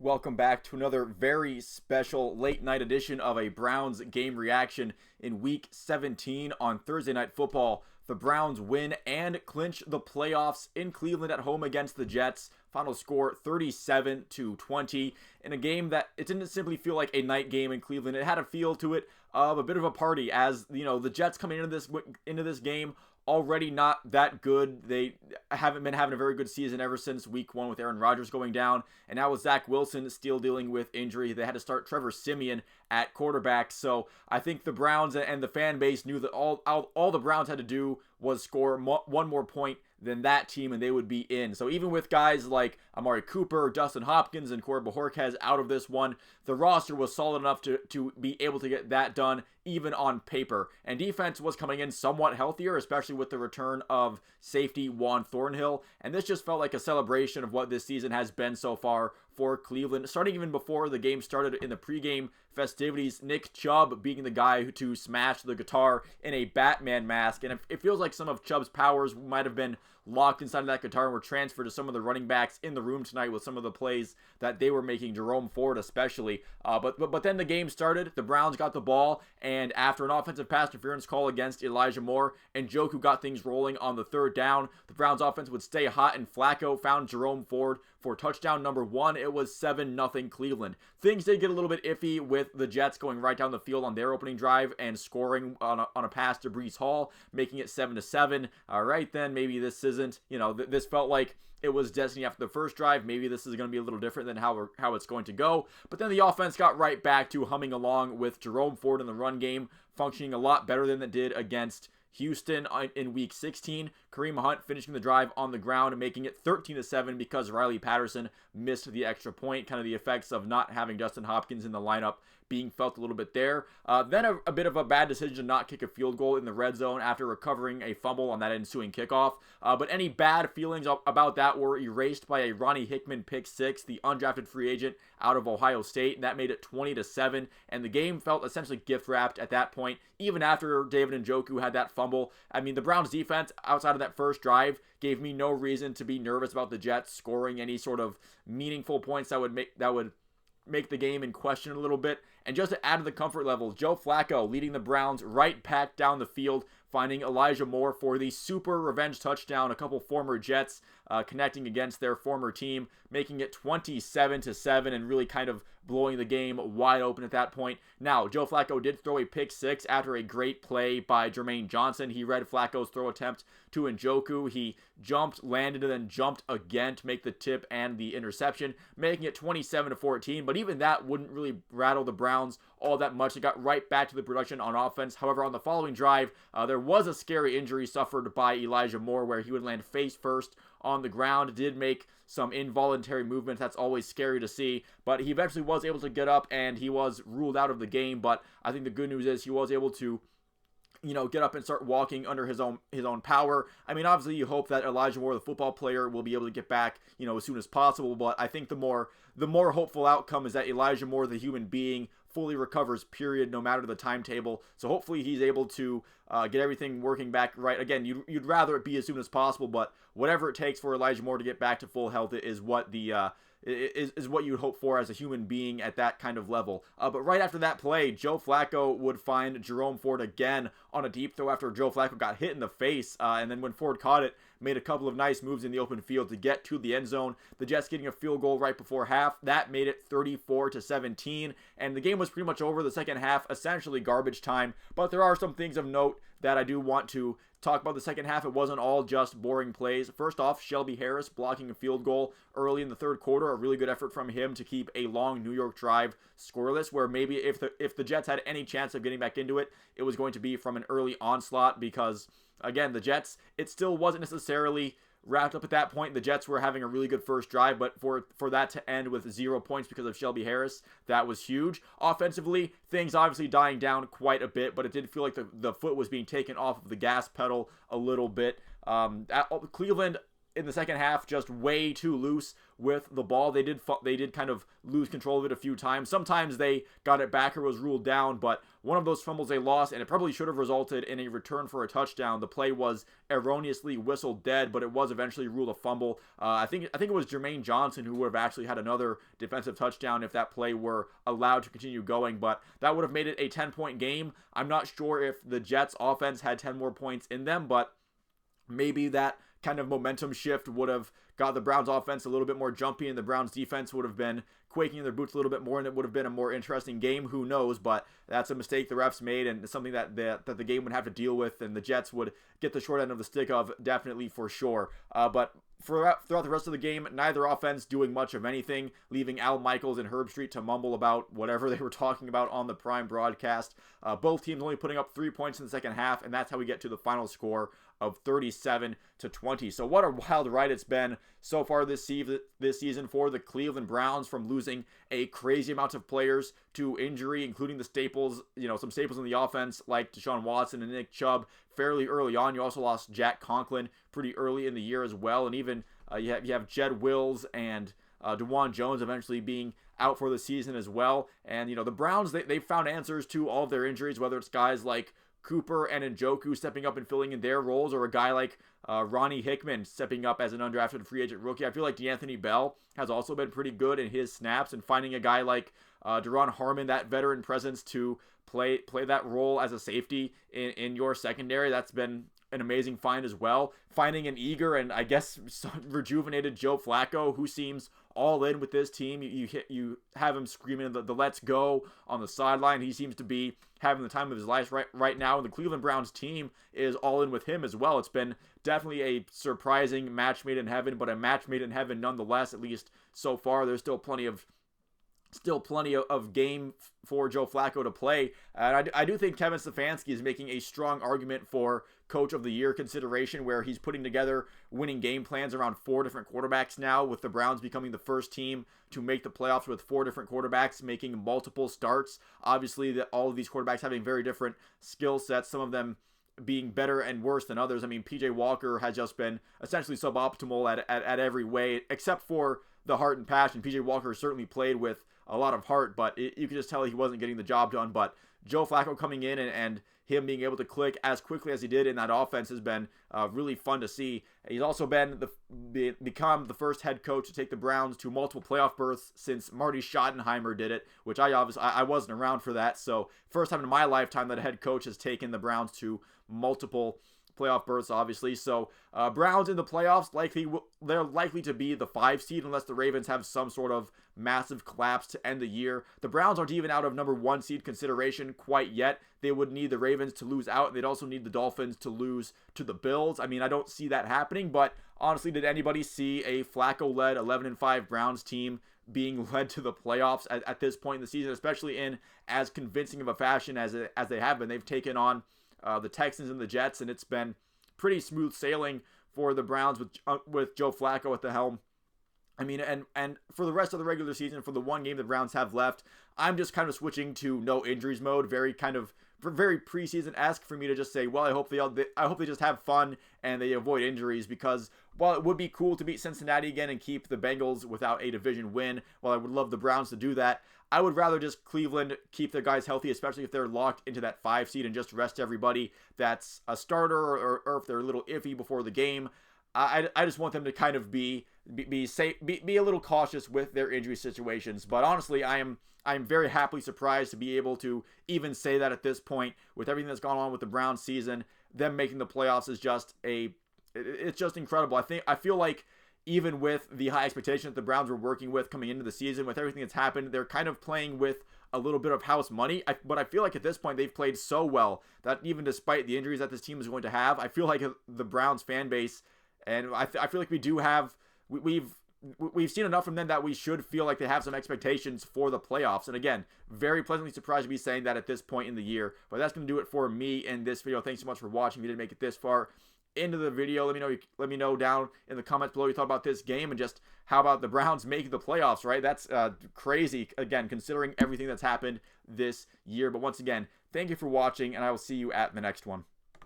Welcome back to another very special late night edition of a Browns game reaction in week 17 on Thursday Night Football. The Browns win and clinch the playoffs in Cleveland at home against the Jets. Final score 37-20 in a game that it didn't simply feel like a night game in Cleveland. It had a feel to it of a bit of a party, as the Jets coming into this game already not that good. They haven't been having a very good season ever since week 1 with Aaron Rodgers going down, and now with Zach Wilson still dealing with injury, they had to start Trevor Siemian at quarterback. So I think the Browns and the fan base knew that all the Browns had to do was score one more point than that team, and they would be in. So even with guys like Amari Cooper, Dustin Hopkins, and Corey Bojorquez out of this one, the roster was solid enough to be able to get that done, even on paper. And defense was coming in somewhat healthier, especially with the return of safety Juan Thornhill. And this just felt like a celebration of what this season has been so far for Cleveland. Starting even before the game started in the pregame festivities, Nick Chubb being the guy to smash the guitar in a Batman mask. And it feels like some of Chubb's powers might have been locked inside of that guitar and were transferred to some of the running backs in the room tonight with some of the plays that they were making, Jerome Ford especially. But then the game started. The Browns got the ball, and after an offensive pass interference call against Elijah Moore, and Njoku got things rolling on the third down, the Browns offense would stay hot, and Flacco found Jerome Ford for touchdown number 1. It was 7-0 Cleveland. Things did get a little bit iffy with the Jets going right down the field on their opening drive and scoring on a pass to Breece Hall, making it 7-7. All right, then maybe this isn't, this felt like it was destiny after the first drive. Maybe this is going to be a little different than how it's going to go. But then the offense got right back to humming along with Jerome Ford in the run game, functioning a lot better than it did against Houston in week 16. Kareem Hunt finishing the drive on the ground and making it 13-7 because Riley Patterson missed the extra point. Kind of the effects of not having Dustin Hopkins in the lineup being felt a little bit there. Then a bit of a bad decision to not kick a field goal in the red zone after recovering a fumble on that ensuing kickoff. But any bad feelings about that were erased by a Ronnie Hickman pick six, the undrafted free agent out of Ohio State, and that made it 20-7. And the game felt essentially gift wrapped at that point, even after David Njoku had that fumble. I mean, the Browns defense outside of that first drive gave me no reason to be nervous about the Jets scoring any sort of meaningful points that would make the game in question a little bit. And just to add to the comfort level, Joe Flacco leading the Browns right back down the field, finding Elijah Moore for the super revenge touchdown. A couple former Jets connecting against their former team, making it 27-7 and really kind of blowing the game wide open at that point. Now, Joe Flacco did throw a pick six after a great play by Jermaine Johnson. He read Flacco's throw attempt to Njoku. He jumped, landed, and then jumped again to make the tip and the interception, making it 27-14. But even that wouldn't really rattle the Browns all that much. They got right back to the production on offense. However, on the following drive, there was a scary injury suffered by Elijah Moore where he would land face first on the ground. Did make some involuntary movements. That's always scary to see, but he eventually was able to get up and he was ruled out of the game. But I think the good news is he was able to get up and start walking under his own power. I mean, obviously you hope that Elijah Moore, the football player, will be able to get back, as soon as possible. But I think the more hopeful outcome is that Elijah Moore, the human being, fully recovers, period, no matter the timetable. So hopefully he's able to get everything working back right. Again, you'd rather it be as soon as possible, but whatever it takes for Elijah Moore to get back to full health is what is what you'd hope for as a human being at that kind of level. But right after that play, Joe Flacco would find Jerome Ford again on a deep throw after Joe Flacco got hit in the face. And then when Ford caught it, made a couple of nice moves in the open field to get to the end zone. The Jets getting a field goal right before half. That made it 34-17. And the game was pretty much over. The second half, essentially garbage time. But there are some things of note that I do want to talk about the second half. It wasn't all just boring plays. First off, Shelby Harris blocking a field goal early in the third quarter. A really good effort from him to keep a long New York drive scoreless, where maybe if the Jets had any chance of getting back into it, it was going to be from an early onslaught because, again, the Jets, it still wasn't necessarily wrapped up at that point. The Jets were having a really good first drive, but for that to end with 0 points because of Shelby Harris, that was huge. Offensively, things obviously dying down quite a bit, but it did feel like the foot was being taken off of the gas pedal a little bit. Cleveland in the second half just way too loose with the ball. They did kind of lose control of it a few times. Sometimes they got it back or was ruled down, but one of those fumbles they lost, and it probably should have resulted in a return for a touchdown. The play was erroneously whistled dead, but it was eventually ruled a fumble. I think it was Jermaine Johnson who would have actually had another defensive touchdown if that play were allowed to continue going, but that would have made it a 10-point game. I'm not sure if the Jets offense had 10 more points in them, but maybe that kind of momentum shift would have got the Browns offense a little bit more jumpy, and the Browns defense would have been quaking in their boots a little bit more, and it would have been a more interesting game. Who knows? But that's a mistake the refs made, and something that the game would have to deal with, and the Jets would get the short end of the stick of, definitely, for sure. But throughout the rest of the game, neither offense doing much of anything, leaving Al Michaels and Herb Street to mumble about whatever they were talking about on the Prime broadcast. Both teams only putting up 3 points in the second half, and that's how we get to the final score of 37-20. So what a wild ride it's been so far this season for the Cleveland Browns, from losing a crazy amount of players to injury, including the staples, some staples in the offense like Deshaun Watson and Nick Chubb fairly early on. You also lost Jack Conklin pretty early in the year as well, and even you have Jed Wills and DeJuan Jones eventually being out for the season as well. And the Browns, they've found answers to all of their injuries, whether it's guys like Cooper and Njoku stepping up and filling in their roles, or a guy like Ronnie Hickman stepping up as an undrafted free agent rookie. I feel like DeAnthony Bell has also been pretty good in his snaps, and finding a guy like Deron Harmon, that veteran presence, to play that role as a safety in your secondary, that's been an amazing find as well. Finding an eager and I guess rejuvenated Joe Flacco, who seems all in with this team. You have him screaming the let's go on the sideline. He seems to be having the time of his life right now, and the Cleveland Browns team is all in with him as well. It's been definitely a surprising match made in heaven, but a match made in heaven nonetheless, at least so far. There's still plenty of game for Joe Flacco to play. And I do think Kevin Stefanski is making a strong argument for Coach of the Year consideration, where he's putting together winning game plans around 4 different quarterbacks now, with the Browns becoming the first team to make the playoffs with 4 different quarterbacks making multiple starts. Obviously, all of these quarterbacks having very different skill sets, some of them being better and worse than others. I mean, PJ Walker has just been essentially suboptimal at every way, except for the heart and passion. PJ Walker certainly played with a lot of heart, but you could just tell he wasn't getting the job done. But Joe Flacco coming in and him being able to click as quickly as he did in that offense has been really fun to see. He's also become the first head coach to take the Browns to multiple playoff berths since Marty Schottenheimer did it, which I wasn't around for that. So first time in my lifetime that a head coach has taken the Browns to multiple playoff berths, obviously. So Browns in the playoffs, they're likely to be the 5 seed unless the Ravens have some sort of massive collapse to end the year. The Browns aren't even out of number 1 seed consideration quite yet. They would need the Ravens to lose out, and they'd also need the Dolphins to lose to the Bills. I mean, I don't see that happening, but honestly, did anybody see a Flacco-led 11-5 Browns team being led to the playoffs at this point in the season, especially in as convincing of a fashion as they have been? They've taken on the Texans and the Jets, and it's been pretty smooth sailing for the Browns with Joe Flacco at the helm. I mean, and for the rest of the regular season, for the one game the Browns have left, I'm just kind of switching to no injuries mode, very preseason-esque for me to just say, well, I hope they just have fun and they avoid injuries, because while it would be cool to beat Cincinnati again and keep the Bengals without a division win, while I would love the Browns to do that, I would rather just Cleveland keep their guys healthy, especially if they're locked into that 5 seed, and just rest everybody that's a starter, or if they're a little iffy before the game. I just want them to kind of be safe, be a little cautious with their injury situations. But honestly, I am very happily surprised to be able to even say that at this point, with everything that's gone on with the Browns season. Them making the playoffs is it's just incredible. I feel like even with the high expectation that the Browns were working with coming into the season, with everything that's happened, they're kind of playing with a little bit of house money. But I feel like at this point they've played so well that even despite the injuries that this team is going to have, I feel like the Browns fan base, and I feel like we've seen enough from them that we should feel like they have some expectations for the playoffs. And again, very pleasantly surprised to be saying that at this point in the year. But that's going to do it for me in this video. Thanks so much for watching. If you didn't make it this far into the video, let me know down in the comments below what you thought about this game, and just how about the Browns making the playoffs, right? That's crazy, again, considering everything that's happened this year. But once again, thank you for watching, and I will see you at the next one.